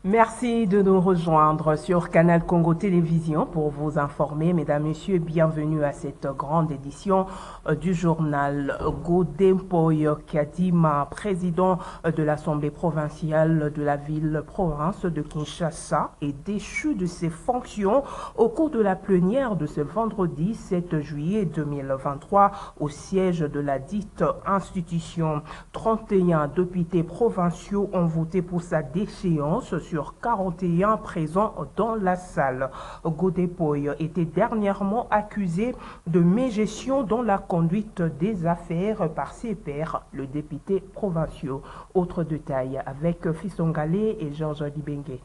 Merci de nous rejoindre sur Canal Congo Télévision pour vous informer. Mesdames, Messieurs, bienvenue à cette grande édition du journal. Godempoy Kadima, président de l'Assemblée provinciale de la ville-province de Kinshasa, est déchu de ses fonctions au cours de la plénière de ce vendredi 7 juillet 2023 au siège de la dite institution. 31 députés provinciaux ont voté pour sa déchéance sur 41 présents dans la salle. Godempoy était dernièrement accusé de mégestion dans la conduite des affaires par ses pairs, le député provinciaux. Autre détail avec Fissongale et Georges Libengue.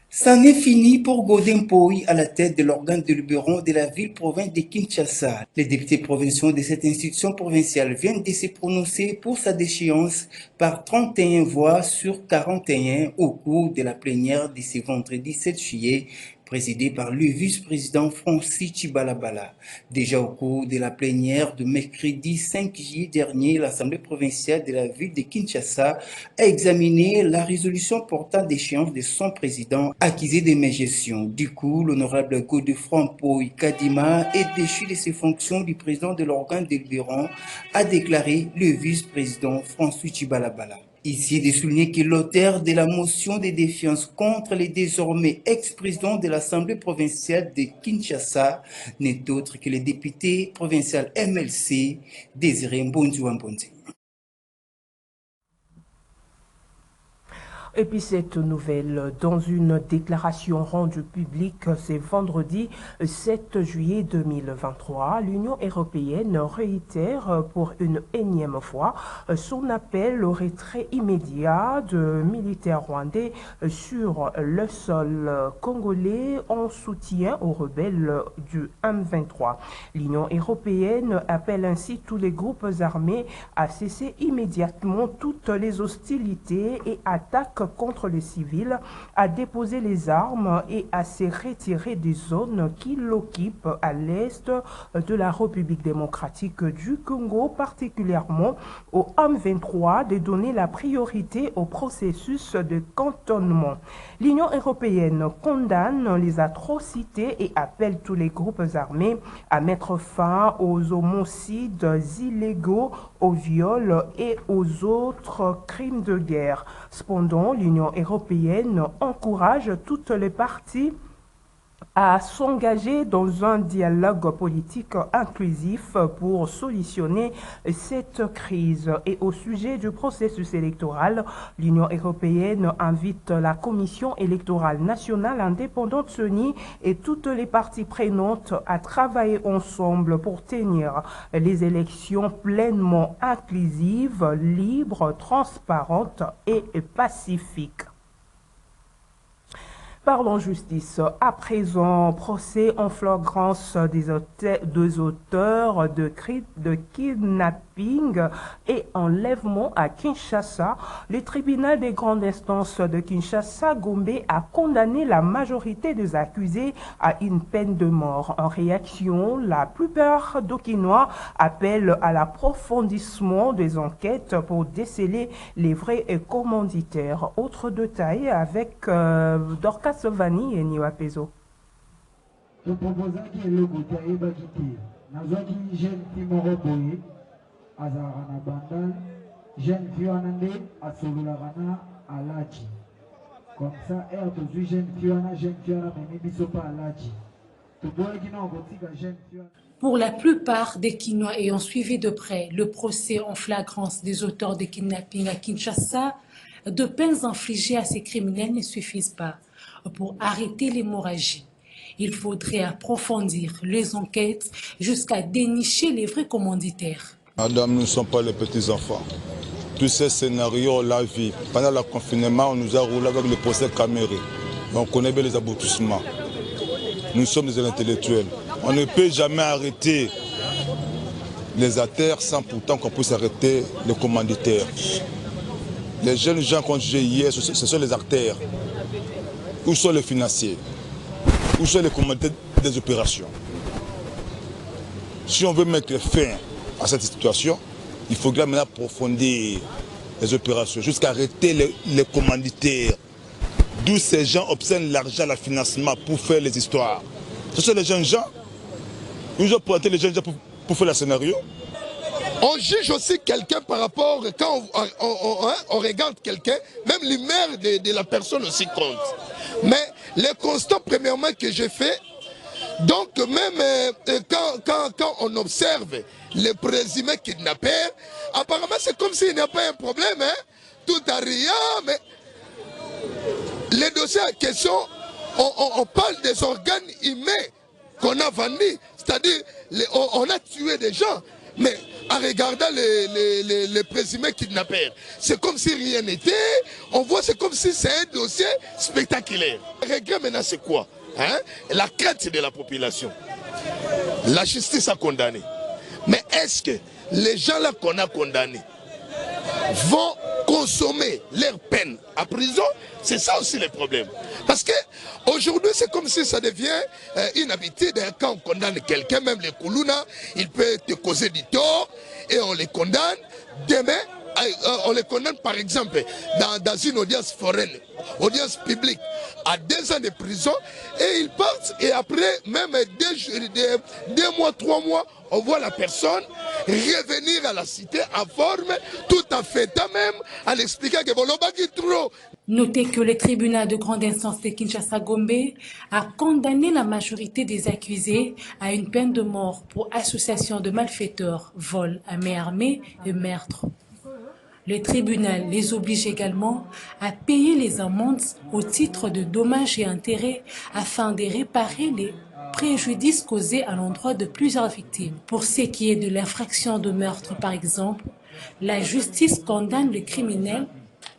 C'en est fini pour Godempoy à la tête de l'organe délibérant de la ville-province de Kinshasa. Les députés provinciaux de cette institution provinciale viennent de se prononcer pour sa déchéance par 31 voix sur 41 au cours de la plénière de ce vendredi 7 juillet, présidée par le vice-président Francis Chibalabala. Déjà au cours de la plénière de mercredi 5 juillet dernier, l'Assemblée provinciale de la ville de Kinshasa a examiné la résolution portant déchéance de son président accusé de mégestion. Du coup, l'honorable Godefroy Kadima est déchu de ses fonctions du président de l'organe délibérant, a déclaré le vice-président Francis Chibalabala. Ici, de souligner que l'auteur de la motion de défiance contre le désormais ex-président de l'Assemblée provinciale de Kinshasa n'est autre que le député provincial MLC, Désiré Mbonzi. Et puis cette nouvelle, dans une déclaration rendue publique ce vendredi 7 juillet 2023, l'Union européenne réitère pour une énième fois son appel au retrait immédiat de militaires rwandais sur le sol congolais en soutien aux rebelles du M23. L'Union européenne appelle ainsi tous les groupes armés à cesser immédiatement toutes les hostilités et attaques contre les civils, à déposer les armes et à se retirer des zones qui l'occupent à l'est de la République démocratique du Congo, particulièrement au M23, de donner la priorité au processus de cantonnement. L'Union européenne condamne les atrocités et appelle tous les groupes armés à mettre fin aux homicides illégaux, aux viols et aux autres crimes de guerre. Cependant, l'Union européenne encourage toutes les parties à s'engager dans un dialogue politique inclusif pour solutionner cette crise. Et au sujet du processus électoral, l'Union européenne invite la Commission électorale nationale indépendante CENI et toutes les parties prenantes à travailler ensemble pour tenir les élections pleinement inclusives, libres, transparentes et pacifiques. Parlons justice. À présent, procès en flagrance des auteurs de kidnapping et enlèvement à Kinshasa. Le tribunal des grandes instances de Kinshasa, Gombe, a condamné la majorité des accusés à une peine de mort. En réaction, la plupart d'Okinois appellent à l'approfondissement des enquêtes pour déceler les vrais commanditaires. Autre détail avec Dorcas Sovani et Niwa Pezo. Pour la plupart des Kinois ayant suivi de près le procès en flagrance des auteurs de kidnapping à Kinshasa, de peines infligées à ces criminels ne suffisent pas pour arrêter l'hémorragie. Il faudrait approfondir les enquêtes jusqu'à dénicher les vrais commanditaires. Madame, nous ne sommes pas les petits-enfants. Tous ces scénarios, la vie. Pendant le confinement, on nous a roulé avec le procès Caméré. On connaît bien les aboutissements. Nous sommes des intellectuels. On ne peut jamais arrêter les artères sans pourtant qu'on puisse arrêter les commanditaires. Les jeunes gens qu'on jugeait hier, ce sont les artères. Où sont les financiers? Où sont les commanditaires des opérations? Si on veut mettre fin à cette situation, il faudrait maintenant approfondir les opérations jusqu'à arrêter les commanditaires d'où ces gens obtiennent l'argent, le financement pour faire les histoires. Ce sont les jeunes gens. Ils ont pointé les jeunes gens pour faire le scénario. On juge aussi quelqu'un par rapport, quand on regarde quelqu'un, même l'humeur de la personne aussi compte. Mais les constats, premièrement, que j'ai fait, donc même quand on observe les présumés kidnappeurs, apparemment c'est comme s'il n'y a pas un problème, hein? Tout à rien, mais les dossiers en question, on parle des organes humains qu'on a vendus, c'est-à-dire on a tué des gens, mais en regardant les présumés kidnappeurs, c'est comme si rien n'était, on voit c'est comme si c'est un dossier spectaculaire. Le regret maintenant c'est quoi, hein? La crainte de la population. La justice a condamné. Mais est-ce que les gens là qu'on a condamnés vont consommer leur peine à prison? C'est ça aussi le problème. Parce que aujourd'hui, c'est comme si ça devient une habitude. Quand on condamne quelqu'un, même les Koulouna, il peut te causer du tort et on les condamne. Demain, on les condamne par exemple dans une audience foraine, audience publique, à 2 ans de prison et ils partent et après même 2 mois, 3 mois, on voit la personne revenir à la cité en forme, tout en fêtant même, en expliquant que Bolobaki trop. Notez que le tribunal de grande instance de Kinshasa-Gombe a condamné la majorité des accusés à une peine de mort pour association de malfaiteurs, vol à main armée et meurtre. Le tribunal les oblige également à payer les amendes au titre de dommages et intérêts afin de réparer les préjudices causés à l'endroit de plusieurs victimes. Pour ce qui est de l'infraction de meurtre par exemple, la justice condamne le criminel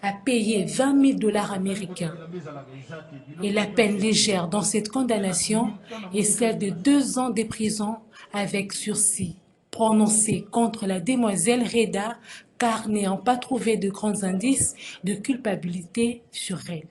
à payer 20 000 $ américains. Et la peine légère dans cette condamnation est celle de 2 ans de prison avec sursis, prononcée contre la demoiselle Reda, car n'ayant pas trouvé de grands indices de culpabilité sur elle.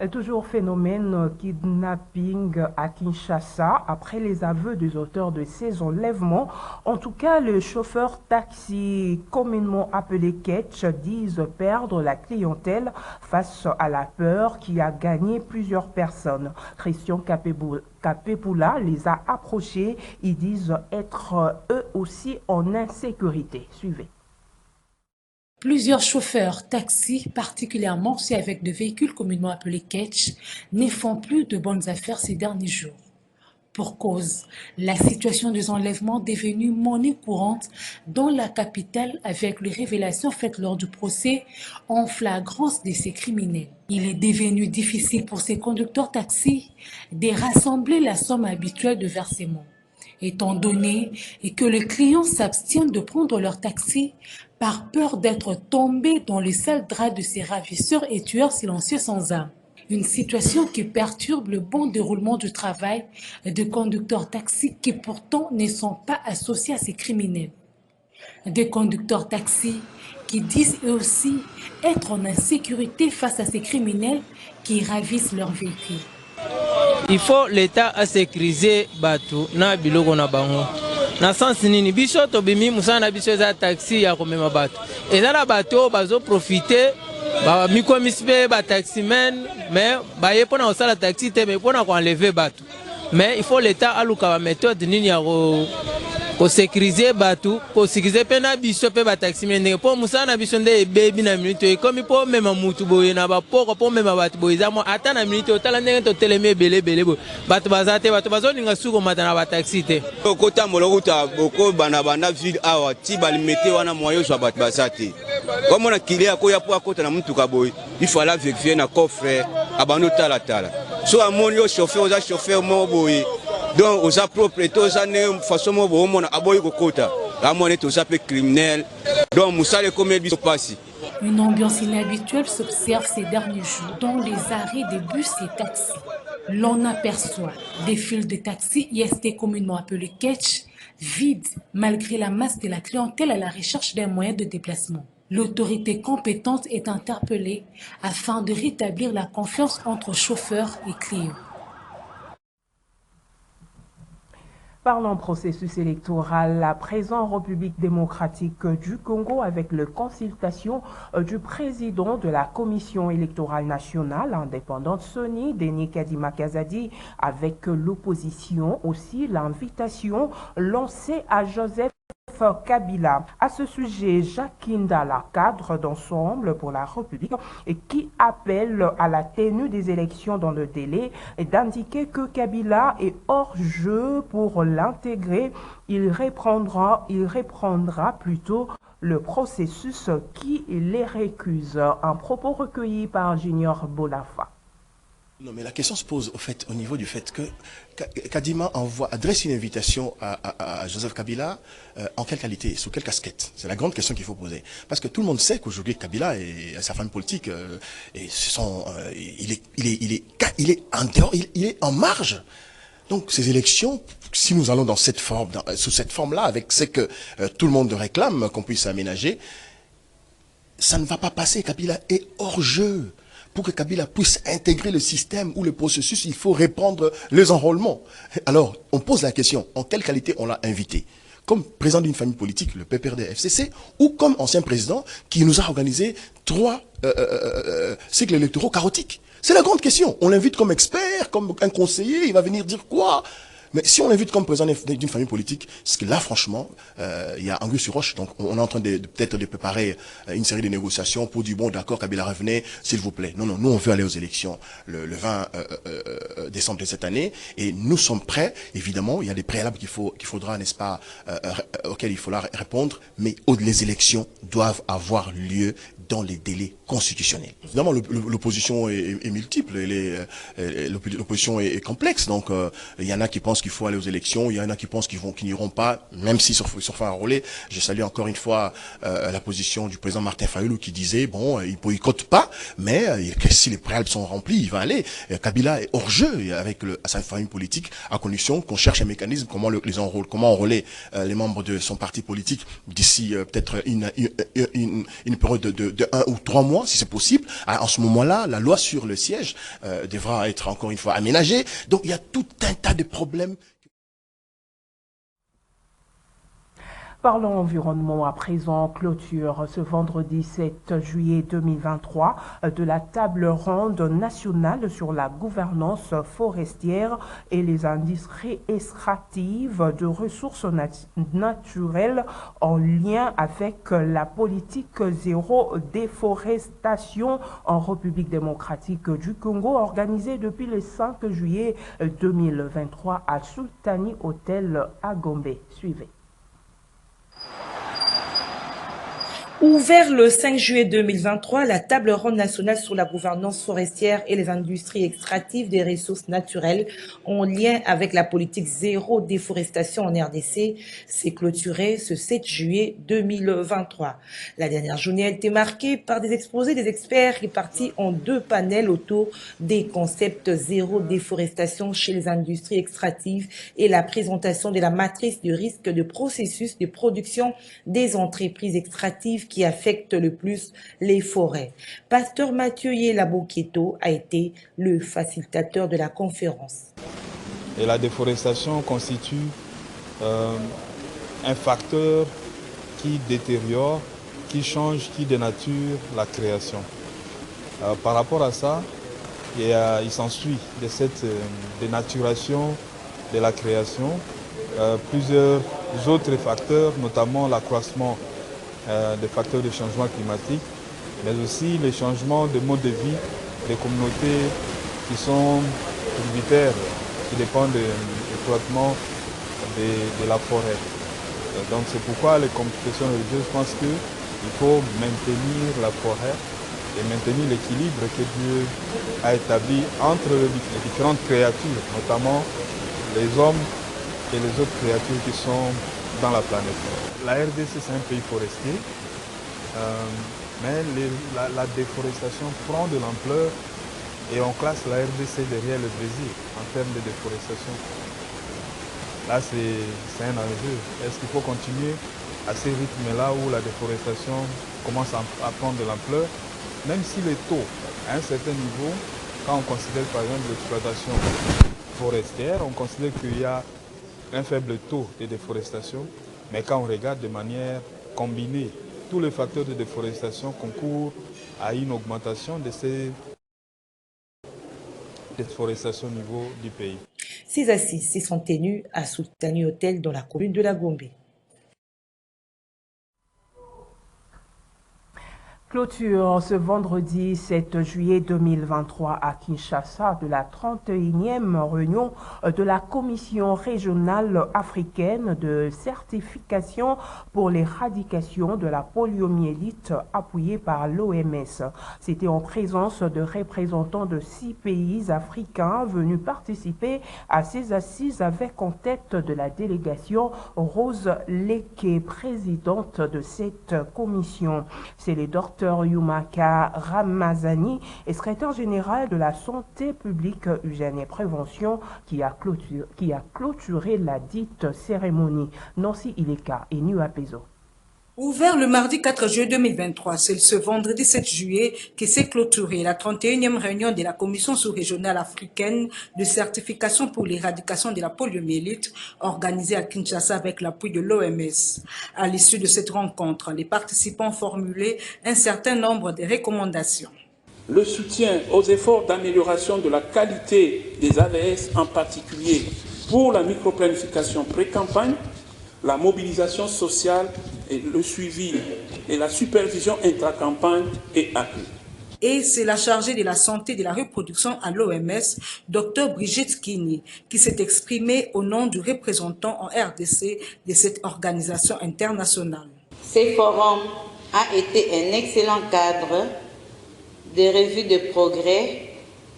Toujours phénomène kidnapping à Kinshasa après les aveux des auteurs de ces enlèvements. En tout cas, le chauffeur taxi communément appelé Ketch disent perdre la clientèle face à la peur qui a gagné plusieurs personnes. Christian Capepula les a approchés. Ils disent être eux aussi en insécurité. Suivez. Plusieurs chauffeurs taxis, particulièrement ceux avec des véhicules communément appelés Ketch, ne font plus de bonnes affaires ces derniers jours. Pour cause, la situation des enlèvements est devenue monnaie courante dans la capitale avec les révélations faites lors du procès en flagrance de ces criminels. Il est devenu difficile pour ces conducteurs taxis de rassembler la somme habituelle de versement, étant donné que les clients s'abstiennent de prendre leur taxi par peur d'être tombés dans les sales draps de ces ravisseurs et tueurs silencieux sans âme. Une situation qui perturbe le bon déroulement du travail de conducteurs taxis qui pourtant ne sont pas associés à ces criminels. Des conducteurs taxis qui disent eux aussi être en insécurité face à ces criminels qui ravissent leurs véhicules. Il faut l'État à sécuriser Batu na biloko na bango. Na sens nini biso to bimi musana biso za taxi ya komema Batu. Eza na bato bazo profiter ba mikomispe ba taximen mais ba yepona osala taxi te mais pona ko enlever Batu. Mais il faut l'État aluka ba méthode nini ya ko sécuriser Batu, ko sécuriser pena biso pe ba taximen ndenge po musana biso nde bebi na minute comme po mema mutu boye na ba poko po mema Batu boye za mo ata na minute otala ndenge to teleme belé bo Batu bazate Batu bazoninga suko mata na ba taxi te kota molokuta boko bana ville awa ti balimete wana moyo so Batu bazate comme on a kilia ko ya po akota na mutu ka boye il faut la vérifier na coffre abano tala so amoni yo chauffeur oza chauffeur mo boye donc aux propriétés aux façon mon aboy kokota la monnaie tout ça peut criminel donc moussa les comme biso passi. Une ambiance inhabituelle s'observe ces derniers jours dans les arrêts des bus et taxis. L'on aperçoit des files de taxis IST communément appelés Ketch vides malgré la masse de la clientèle à la recherche d'un moyen de déplacement. L'autorité compétente est interpellée afin de rétablir la confiance entre chauffeurs et clients. Parlons processus électoral à présent en République démocratique du Congo avec la consultation du président de la Commission électorale nationale indépendante Soni, Denis Kadima Kazadi, avec l'opposition aussi l'invitation lancée à Joseph Kabila. À ce sujet, Jacques Indala, cadre d'ensemble pour la République, et qui appelle à la tenue des élections dans le délai et d'indiquer que Kabila est hors jeu pour l'intégrer. Il reprendra plutôt le processus qui les récuse. Un propos recueilli par Junior Bolafa. Non, mais la question se pose au niveau du fait que Kadima adresse une invitation à Joseph Kabila en quelle qualité, sous quelle casquette? C'est la grande question qu'il faut poser. Parce que tout le monde sait qu'aujourd'hui Kabila et sa femme politique, il est en marge. Donc ces élections, si nous allons dans cette forme, sous cette forme-là, avec ce que tout le monde réclame qu'on puisse aménager, ça ne va pas passer. Kabila est hors jeu. Pour que Kabila puisse intégrer le système ou le processus, il faut reprendre les enrôlements. Alors, on pose la question, en quelle qualité on l'a invité? Comme président d'une famille politique, le PPRD-FCC, ou comme ancien président qui nous a organisé 3 cycles électoraux chaotiques? C'est la grande question. On l'invite comme expert, comme un conseiller, il va venir dire quoi? Mais si on l'invite comme président d'une famille politique, c'est que là, franchement, il y a anguille sur roche. Donc, on est en train peut-être de préparer une série de négociations pour dire, bon, d'accord, Kabila, revenez, s'il vous plaît. Non, non, nous, on veut aller aux élections le 20 décembre de cette année. Et nous sommes prêts. Évidemment, il y a des préalables qu'il faudra, n'est-ce pas, auxquels il faudra répondre. Mais les élections doivent avoir lieu dans les délais constitutionnels. Évidemment, l'opposition est multiple. L'opposition est complexe. Donc, il y en a qui pensent qu'il faut aller aux élections, il y en a qui pensent qu'ils n'iront pas, même s'ils se font enrôler. Je salue encore une fois la position du président Martin Fayulu qui disait, bon, il ne boycotte pas, mais si les préalables sont remplis, il va aller. Kabila est hors jeu avec sa famille politique, à condition qu'on cherche un mécanisme, comment les enrôler, comment enrôler les membres de son parti politique d'ici peut-être une période de 1 ou 3 mois, si c'est possible. En ce moment-là, la loi sur le siège devra être encore une fois aménagée. Donc il y a tout un tas de problèmes. Parlons environnement à présent. Clôture ce vendredi 7 juillet 2023 de la table ronde nationale sur la gouvernance forestière et les industries extractives de ressources naturelles en lien avec la politique zéro déforestation en République démocratique du Congo organisée depuis le 5 juillet 2023 à Sultani Hotel à Gombe. Suivez. Ouvert le 5 juillet 2023, la table ronde nationale sur la gouvernance forestière et les industries extractives des ressources naturelles en lien avec la politique zéro déforestation en RDC s'est clôturée ce 7 juillet 2023. La dernière journée a été marquée par des exposés des experts répartis en 2 panels autour des concepts zéro déforestation chez les industries extractives et la présentation de la matrice du risque de processus de production des entreprises extractives qui affecte le plus les forêts. Pasteur Mathieu Yelabokieto a été le facilitateur de la conférence. Et la déforestation constitue un facteur qui détériore, qui change, qui dénature la création. Par rapport à ça, il s'ensuit de cette dénaturation de la création plusieurs autres facteurs, notamment l'accroissement des facteurs de changement climatique, mais aussi les changements de mode de vie des communautés qui sont tributaires, qui dépendent étroitement de la forêt. Donc c'est pourquoi les confessions religieuses pensent qu'il faut maintenir la forêt et maintenir l'équilibre que Dieu a établi entre les différentes créatures, notamment les hommes et les autres créatures qui sont dans la planète. La RDC, c'est un pays forestier, mais la déforestation prend de l'ampleur et on classe la RDC derrière le Brésil en termes de déforestation. Là, c'est un enjeu. Est-ce qu'il faut continuer à ces rythmes-là où la déforestation commence à prendre de l'ampleur, même si les taux, à un certain niveau, quand on considère par exemple l'exploitation forestière, on considère qu'il y a un faible taux de déforestation, mais quand on regarde de manière combinée, tous les facteurs de déforestation concourent à une augmentation de ces déforestations au niveau du pays. 6 assises s'y sont tenues à Sultani Hotel dans la commune de la Gombe. Clôture ce vendredi 7 juillet 2023 à Kinshasa de la 31e réunion de la Commission régionale africaine de certification pour l'éradication de la poliomyélite appuyée par l'OMS. C'était en présence de représentants de 6 pays africains venus participer à ces assises avec en tête de la délégation Rose Leke, présidente de cette commission. C'est les Dr Yumaka Ramazani, secrétaire général de la santé publique, hygiène et prévention, qui a clôturé la dite cérémonie. Nancy Ileka et Nuapezo. Ouvert le mardi 4 juillet 2023, c'est ce vendredi 7 juillet que s'est clôturée la 31e réunion de la Commission sous-régionale africaine de certification pour l'éradication de la poliomyélite organisée à Kinshasa avec l'appui de l'OMS. À l'issue de cette rencontre, les participants ont formulé un certain nombre de recommandations. Le soutien aux efforts d'amélioration de la qualité des AVS, en particulier pour la microplanification pré-campagne, la mobilisation sociale et le suivi et la supervision intra-campagne est accrue. Et c'est la chargée de la santé et de la reproduction à l'OMS, Dr Brigitte Kini, qui s'est exprimée au nom du représentant en RDC de cette organisation internationale. Ce forum a été un excellent cadre de revue de progrès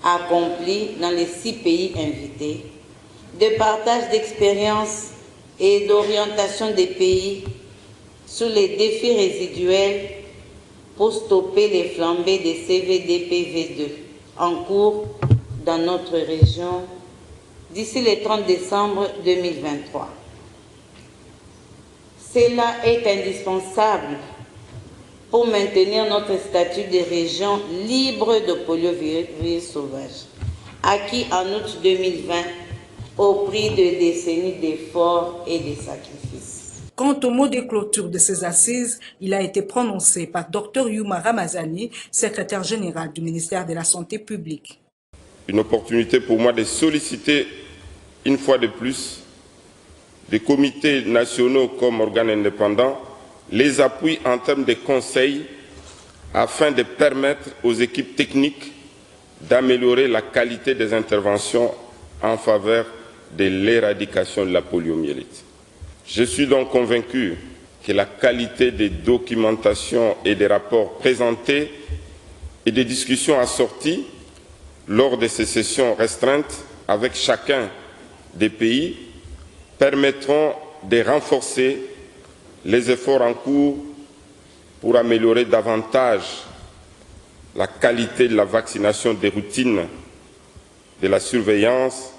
accomplis dans les 6 pays invités, de partage d'expériences et d'orientation des pays sur les défis résiduels pour stopper les flambées des CVDPV2 en cours dans notre région d'ici le 30 décembre 2023. Cela est indispensable pour maintenir notre statut de région libre de poliovirus sauvage, acquis en août 2020 au prix de décennies d'efforts et de sacrifices. Quant au mot de clôture de ces assises, il a été prononcé par Dr Yuma Ramazani, secrétaire général du ministère de la Santé publique. Une opportunité pour moi de solliciter une fois de plus des comités nationaux comme organes indépendants les appuis en termes de conseils afin de permettre aux équipes techniques d'améliorer la qualité des interventions en faveur de l'éradication de la poliomyélite. Je suis donc convaincu que la qualité des documentations et des rapports présentés et des discussions assorties lors de ces sessions restreintes avec chacun des pays permettront de renforcer les efforts en cours pour améliorer davantage la qualité de la vaccination des routines, de la surveillance,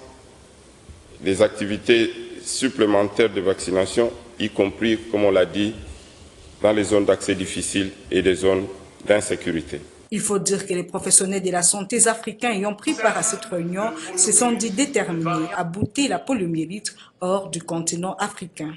des activités supplémentaires de vaccination, y compris, comme on l'a dit, dans les zones d'accès difficiles et des zones d'insécurité. Il faut dire que les professionnels de la santé africains ayant pris part à cette réunion se sont dit déterminés à bouter la poliomyélite hors du continent africain.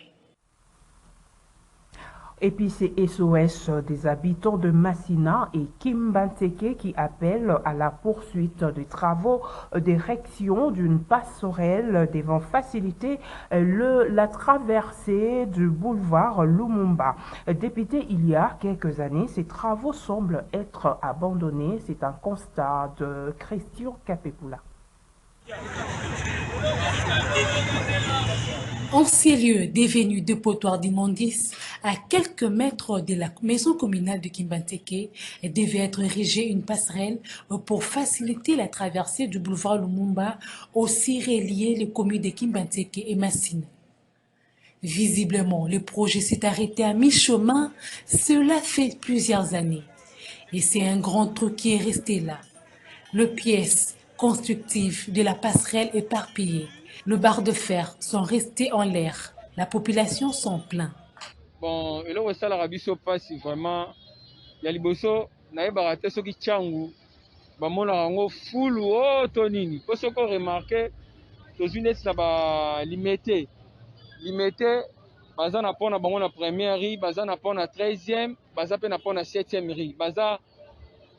Et puis c'est SOS des habitants de Massina et Kimbanteke qui appellent à la poursuite des travaux d'érection d'une passerelle devant faciliter la traversée du boulevard Lumumba. Débuté il y a quelques années, ces travaux semblent être abandonnés. C'est un constat de Christian Capepula. Ancien lieu devenu dépotoir d'immondices, à quelques mètres de la maison communale de Kimbanteke, devait être érigée une passerelle pour faciliter la traversée du boulevard Lumumba, aussi relier les communes de Kimbanteke et Massina. Visiblement, le projet s'est arrêté à mi-chemin, cela fait plusieurs années. Et c'est un grand truc qui est resté là. Le pièce constructif de la passerelle éparpillée. Le barre de fer sont restés en l'air. La population s'en plaint. Bon, et là, on ça la rabisso passe vraiment. Il y a les bossos, n'avez pas raté ce qui tchangu. Bah, mon rango full ou tonini. Pour ce qu'on remarque, les unes ça va limiter. limité baza na pona bango na première riz, baza na pona 13e, baza pe na pona 7e riz. Baza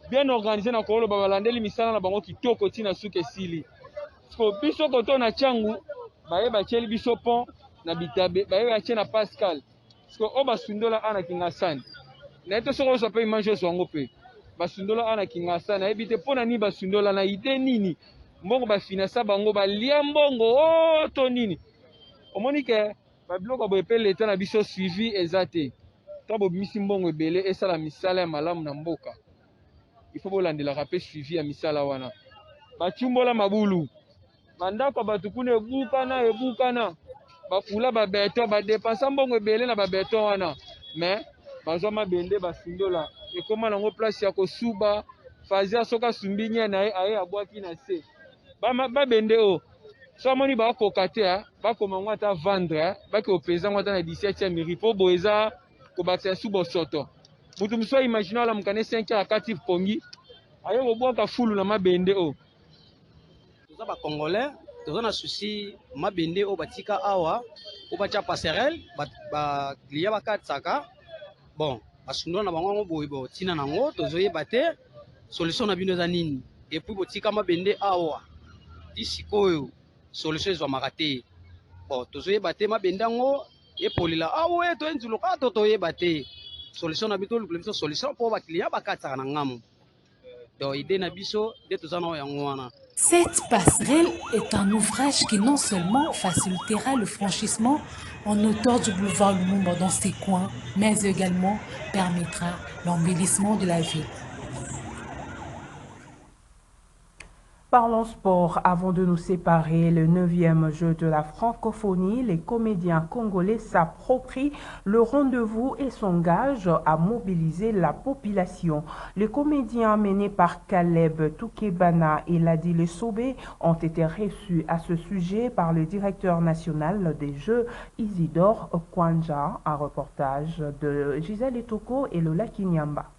bien organisé na kolo babalandeli misala na bango kitoko tina suke sili. Sko biso koto na changu baye bacheli biso pont na bitabe, baye bache na Pascal. Sko o basundola ana kingasani. Na eto soko so pe image so ngo pe. Basundola ana kingasani, na ebite pona ni basundola na ide nini. Mbongo ba finasa bango ba lia mbongo to nini. Omoni ke ba biloko bo epele leta na biso suivi ezate. To bo bimisi mbongo ebele esala misala ya malamu na mboka. Il faut bolandela rapé suivi ya misala wana. Ba chumbola mabulu. Mandako batukune ebukana. Ba fula ba beto ba dépenser mbongo ebele na ba beto wana. Mais bazwa mabende basundola. Et comment nango place ya kosuba fazia soka sumbinya na aye abwaki na se. Ba bende o. So moni ba kokate ba komango ata vendre ba ke opeza ngota na 17e mairie po boeza ko bakisa subo soto. Mutu mso imaginer la mukane 5 à 4 pongi. Aye ko boka fulu na mabende o. Toza ba congolais, toza na souci mabende o batika awa, o bacha passerelle, ba client ba katsaka. Bon, basundo na bango boyebo tina nango tozoyeba te solution na bino za nini. Et puis botika mabende awa. D'ici koyo solution ezwamaka te. Bon, tozoyeba te mabende yango epolila awe to enzuloka to toyeba te. Solution na bito lukulemso solution pour ba client ba katsaka na ngamu. Donc idée na biso de tozana yango wana. Cette passerelle est un ouvrage qui non seulement facilitera le franchissement en hauteur du boulevard Lumumba dans ses coins, mais également permettra l'embellissement de la ville. Parlons sport. Avant de nous séparer, le 9e jeu de la francophonie, les comédiens congolais s'approprient le rendez-vous et s'engagent à mobiliser la population. Les comédiens menés par Caleb Toukebana et Ladile Sobé ont été reçus à ce sujet par le directeur national des Jeux, Isidore Kwanja. Un reportage de Gisèle Etoko et Lola Kinyamba.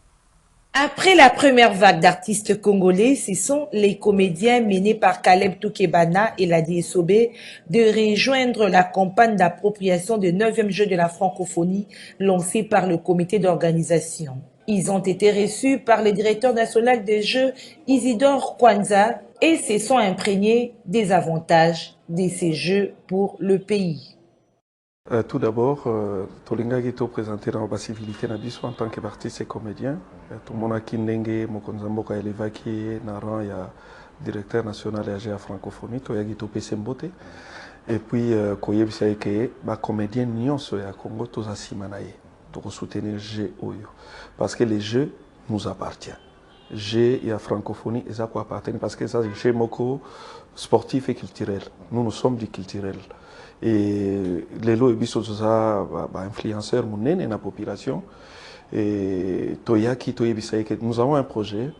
Après la première vague d'artistes congolais, ce sont les comédiens menés par Caleb Toukebana et Ladile Sobé de rejoindre la campagne d'appropriation des 9e Jeux de la francophonie lancée par le comité d'organisation. Ils ont été reçus par le directeur national des Jeux, Isidore Kwanza, et se sont imprégnés des avantages de ces Jeux pour le pays. Tout d'abord, Tolinga Gito présenté dans la civilité Nabiso en tant qu'artiste et comédien. Tout le monde a Kindenge, Mokonzamboka Elevaki, Naran, il y a directeur national de la francophonie, Toya Gito Pesembote. Et puis, Koyeb Saïke, comédien Nyonso et à Congo, Toza Simanaye, pour soutenir G Oyo. Parce que les jeux nous appartiennent. G et la francophonie, ils appartiennent parce que ça, c'est Moko sportif et culturel. Nous sommes du culturel. Et les lois bisoza influenceurs monene na population et toyaki toyebisa que nous avons un projet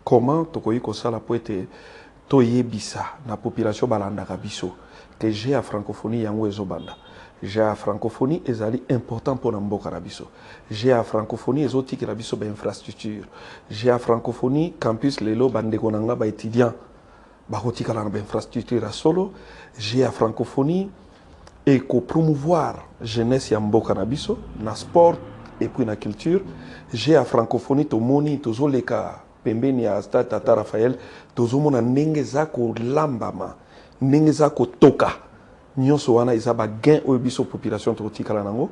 comment tokoyi kosala po ete toyebisa na population balandaka biso que j'ai à francophonie yango ezobanda j'ai à francophonie ezali important pour mboka na biso j'ai à francophonie ezotikela biso ba infrastructure j'ai à francophonie campus lelo bandeko nanga ba étudiant bakotikala na ba infrastructure à solo j'ai à francophonie et qu'on promouvoir jeunesse ya mboka na biso na sport et puis na culture j'ai à francophonie to moni to zoleka pembeni ya stade Tata Raphaël to zomona ndenge za ko lambama ndenge za ko toka nyonso wana izaba gain o biso population to tikala nango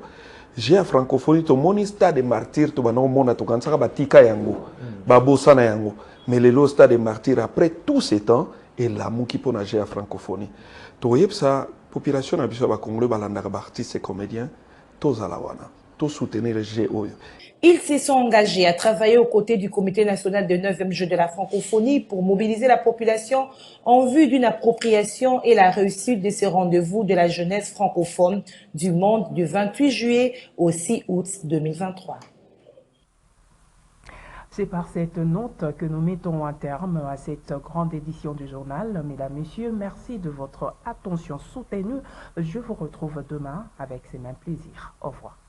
j'ai à francophonie to moni stade martyr to bana mona to kansaka batika yango babosa na yango mais le stade martyr après tout ce temps et la muki pona j'ai à francophonie to yebsa population na biso ba congolais balandaka ba artistes et comédiens tozalawana to soutenir le GO. Ils se sont engagés à travailler aux côtés du comité national des 9e Jeux de la francophonie pour mobiliser la population en vue d'une appropriation et la réussite de ces rendez-vous de la jeunesse francophone du monde du 28 juillet au 6 août 2023. C'est par cette note que nous mettons un terme à cette grande édition du journal. Mesdames, Messieurs, merci de votre attention soutenue. Je vous retrouve demain avec ces mêmes plaisirs. Au revoir.